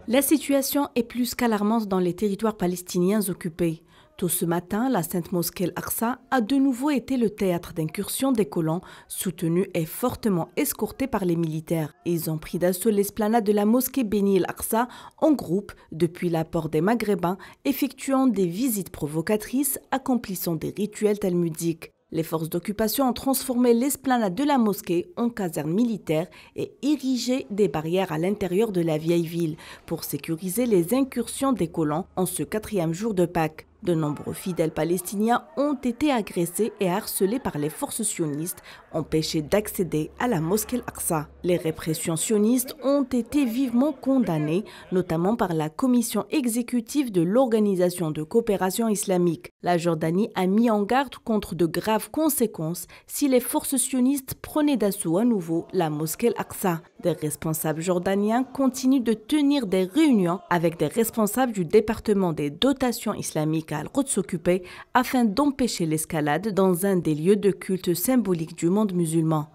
La situation est plus qu'alarmante dans les territoires palestiniens occupés. Tôt ce matin, la Sainte Mosquée Al-Aqsa a de nouveau été le théâtre d'incursions des colons, soutenus et fortement escortés par les militaires. Ils ont pris d'assaut l'esplanade de la mosquée Beni Al-Aqsa en groupe depuis l'apport des Maghrébins, effectuant des visites provocatrices, accomplissant des rituels talmudiques. Les forces d'occupation ont transformé l'esplanade de la mosquée en caserne militaire et érigé des barrières à l'intérieur de la vieille ville pour sécuriser les incursions des colons en ce 4e jour de Pâques. De nombreux fidèles palestiniens ont été agressés et harcelés par les forces sionistes, empêchés d'accéder à la mosquée Al-Aqsa. Les répressions sionistes ont été vivement condamnées, notamment par la commission exécutive de l'Organisation de coopération islamique. La Jordanie a mis en garde contre de graves conséquences si les forces sionistes prenaient d'assaut à nouveau la mosquée Al-Aqsa. Des responsables jordaniens continuent de tenir des réunions avec des responsables du département des dotations islamiques à Al-Quds occupé afin d'empêcher l'escalade dans un des lieux de culte symbolique du monde musulman.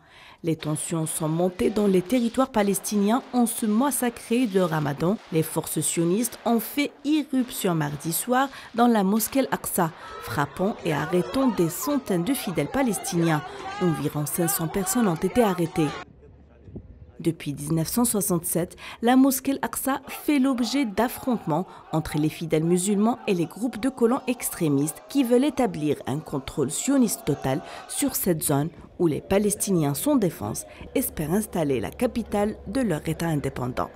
Les tensions sont montées dans les territoires palestiniens en ce mois sacré de Ramadan. Les forces sionistes ont fait irruption mardi soir dans la mosquée Al-Aqsa, frappant et arrêtant des centaines de fidèles palestiniens. Environ 500 personnes ont été arrêtées. Depuis 1967, la mosquée Al-Aqsa fait l'objet d'affrontements entre les fidèles musulmans et les groupes de colons extrémistes qui veulent établir un contrôle sioniste total sur cette zone où les Palestiniens sans défense espèrent installer la capitale de leur État indépendant.